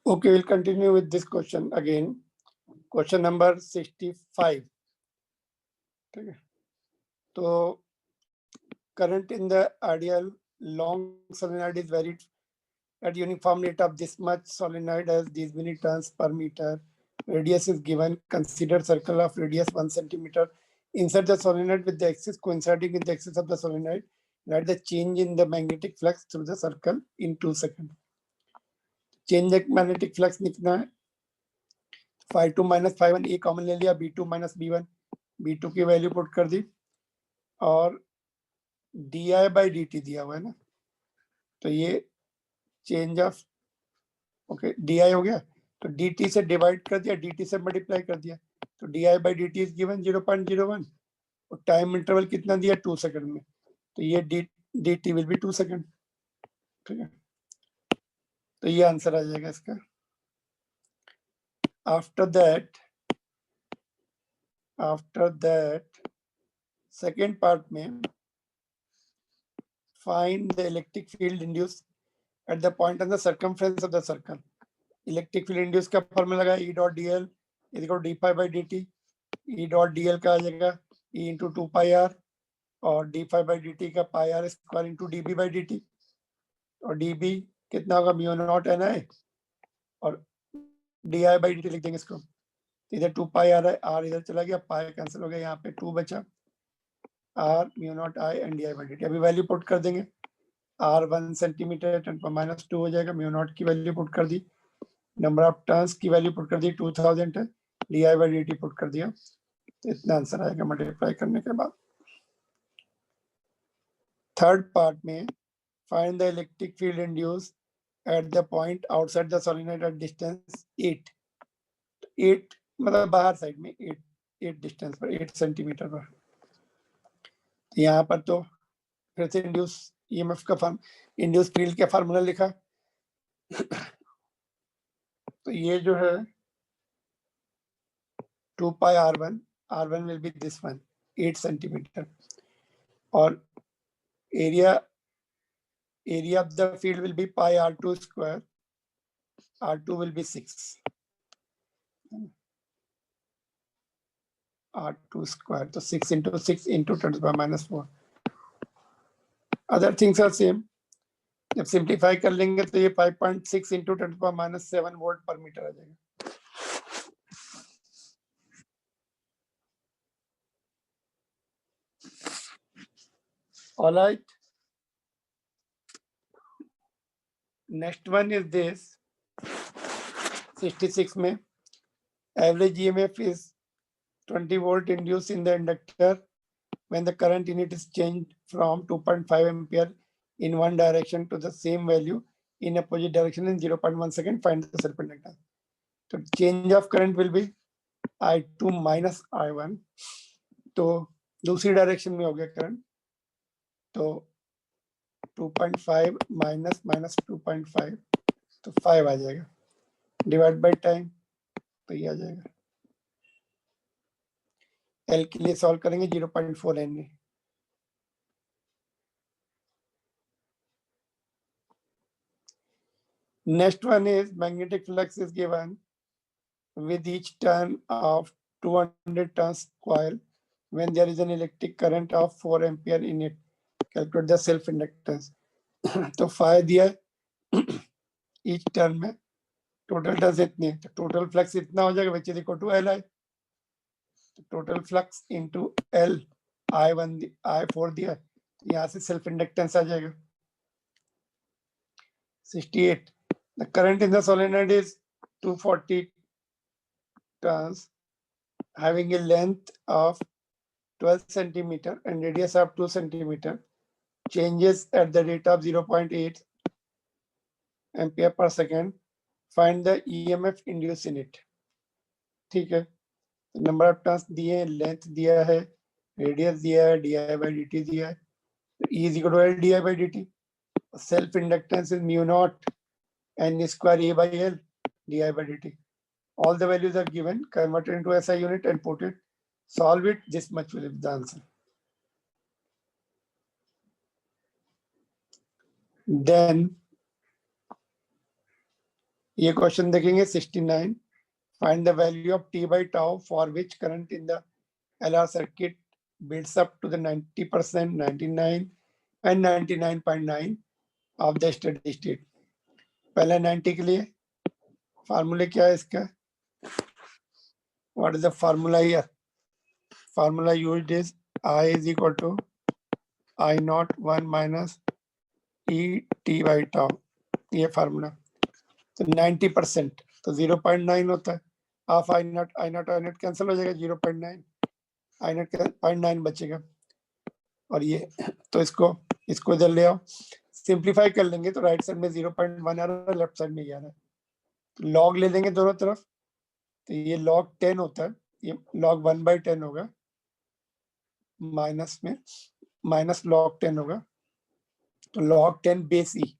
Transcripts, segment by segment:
Okay, we'll continue with this question again. Question number 65. Okay. So current in the ideal long solenoid is varied at uniform rate of this much. Solenoid has these many turns per meter. Radius is given. Consider circle of radius 1 centimeter. Insert the solenoid with the axis coinciding with the axis of the solenoid. Write the change in the magnetic flux through the circle in 2 seconds. Change the magnetic flux लिखना है. phi2 minus phi1 ए common ले लिया, b2 minus b1, b2 की value put कर दी और di by dt दिया हुआ है ना, तो ये चेंज ऑफ ओके di हो गया, तो dt से डिवाइड कर दिया, dt से मल्टीप्लाई कर दिया, तो di by dt is given 0.01 और टाइम इंटरवल कितना दिया 2 सेकंड में, तो ये dt विल बी 2 सेकंड. ठीक है, तो ये आंसर आ जाएगा इसका. आफ्टर दैट सेकेंड पार्ट में find the electric field induced at the point on the circumference of the circle. Electric field induced का फॉर्मूला लगा E dot dl is equal to d phi by dt. E dot dl का आ जाएगा E into 2 pi r और d phi by dt का pi r square into db by dt और db कितना होगा mu naught ni और di by dt लिख देंगे इसको. इधर 2 pi r है, r इधर चला गया, pi कैंसिल हो गया, यहाँ पे 2 बचा, r mu naught i and di by dt. अभी वैल्यू पुट कर देंगे. r 1 सेंटीमीटर 10⁻² हो जाएगा, म्यू नॉट की वैल्यू पुट कर दी, नंबर ऑफ टर्न्स की वैल्यू पुट कर दी 2000 है, D I by D T put कर दिया, तो इतना आंसर आएगा मल्टीप्लाई करने के बाद. थर्ड पार्ट में find the electric field induce at the point outside the solenoid at distance 8 मतलब बाहर साइड में 8 डिस्टेंस पर 8 सेंटीमीटर पर. यहाँ पर तो फिर से इंड्यूस ईएमएफ का फॉर्म इंड्यूस फील्ड का फार्मूला लिखा, तो ये जो है 2 pi r1 will be this one 8 centimetre और area of the field will be pi r2 square, r2 will be 6, r2 square, तो 6 into 6 into 10⁻⁴. other things are same. जब simplify कर लेंगे तो ये 5.6 into 10⁻⁷ वोल्ट पर मीटर आ जाएगा. All right. Next one is this 66 में average EMF is 20 volt induced in the inductor when the current in it is changed from 2.5 ampere in one direction to the same value in opposite direction in 0.1 second. Find the self inductance. So change of current will be I2 minus I1. तो दूसरी direction में हो गया current, तो 2.5 minus 2.5 तो 5 आ जाएगा, divide by time तो ये आ जाएगा. एल के लिए सॉल्व करेंगे 0.4 लेंगे. Next one is magnetic flux is given with each turn of 200 turns coil when there is an electric current of 4 ampere in it. Calculate the self inductance. तो 5 दिया each turn में, total turns इतने, तो total flux इतना हो जाएगा which is equal to Li. Total flux into L I1 I4 दिया, यहाँ से सेल्फ इंडक्टेंस आ जाएगा 68. The current in the solenoid is 240 turns having a length of 12 centimeter and radius of 2 centimeter, changes at the rate of 0.8 ampere per second. Find the EMF induced in it. ठीक है, number of turns दिए, length दिया है, radius दिया है, D I by D T दिया है, E is equal to L di by dt. Self inductance is mu naught n square A by L di by dt. All the values are given, converted into SI unit and put it, solve it, this much will be the answer. Then ये question देखेंगे 69. Find the value of t by tau for which current in the LR circuit builds up to the 90%, 99 and 99.9 of the steady state. पहले 90 के लिए फार्मूले क्या है इसका? What is the formula here? Formula used is I is equal to I naught 1 minus E t by tau. ये formula. तो 90% तो 0.9 होता है. हाफ आई नॉट कैंसिल हो जाएगा. 0.9 आई नॉट 0.9 बचेगा. और ये तो इसको इधर ले आओ. सिंप्लीफाई कर लेंगे तो राइट साइड में 0.1 आ रहा है, लेफ्ट साइड में ये आ रहा है. तो लॉग ले लेंगे दोनों तरफ. तो ये log 10 होता है. ये log 1/10 होगा. माइनस में माइनस log 10 होगा. तो log 10 बेस ई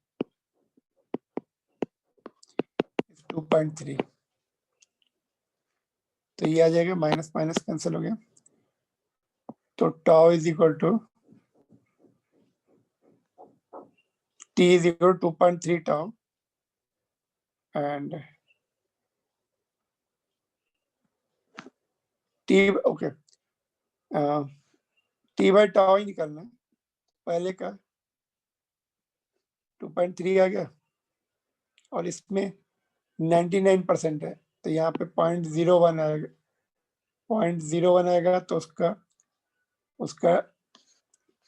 2.3. तो ये आ जाएगा. माइनस माइनस कैंसिल हो गया. तो tau is equal to t is equal to 2.3 tau and t okay t by tau ही निकालना है. पहले का 2.3 आ गया और इसमें 99% है. तो यहाँ पे 0.01 आएगा. 0.01 आएगा तो उसका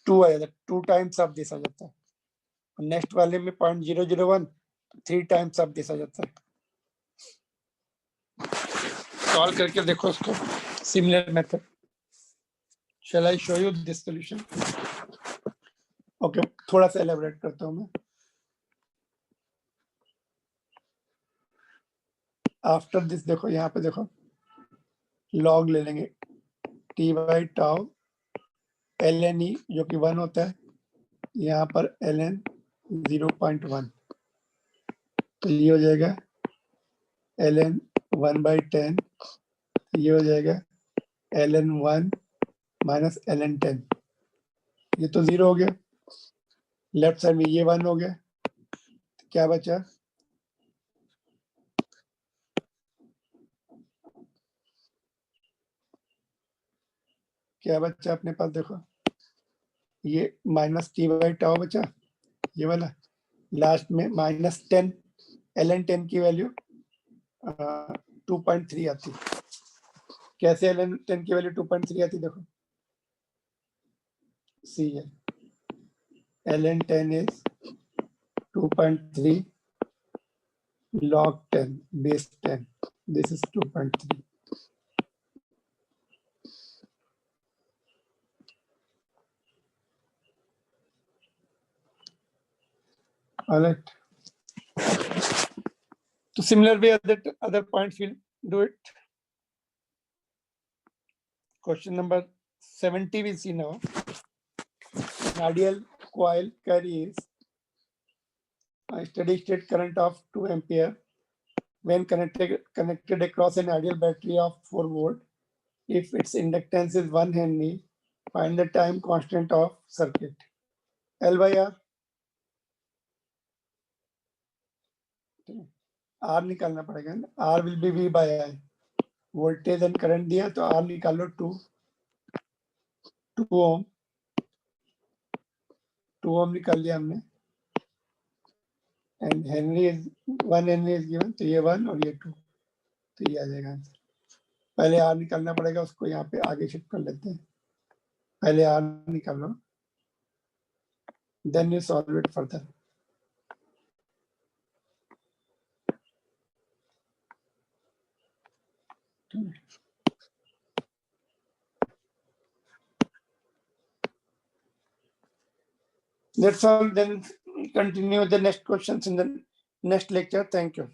2 आ जाता है. 2 टाइम्स ऑफ दिस आ जाता है. नेक्स्ट वाले में 0.001 3 टाइम्स ऑफ दिस आ जाता है. सॉल्व करके देखो उसको. Similar method. Shall I show you this solution? Okay, थोड़ा सा एलेबोरेट करता हूँ मैं. आफ्टर दिस देखो, यहाँ पे देखो लॉग ले लेंगे t by tau ln e जो कि 1 होता है. यहाँ पर ln 0.1. तो ये हो जाएगा ln 1/10. ये हो जाएगा ln 1 माइनस ln 10. ये तो 0 हो गया. लेफ्ट साइड में ये 1 हो गया. तो क्या बचा? क्या बचा अपने पास? देखो ये माइनस t बाई टाउ बचा. ये वाला लास्ट में -10 ln 10 की वैल्यू 2.3 आती. कैसे ln 10 की वैल्यू 2.3 आती? देखो सी है. ln 10 is 2.3 log 10 base 10. This is 2.3. All right. So similar way other points we'll do it. Question number 70 we see now. An ideal coil carries a steady state current of 2 ampere when connected across an ideal battery of 4 volt. If its inductance is 1 Henry, find the time constant of circuit. L by R. R निकालना पड़ेगा. R will be V by I. Voltage and current दिया तो R निकालो 2 ओम. 2 ओम निकाल लिया हमने. And Henry is 1 Henry is given. तो ये 1 और ये 2. तो ये आ जाएगा आंसर. पहले R निकालना पड़ेगा. उसको यहाँ पे आगे शिफ्ट कर लेते हैं. पहले R निकाल लो, then you solve it further. That's all. Then continue the next questions in the next lecture. Thank you.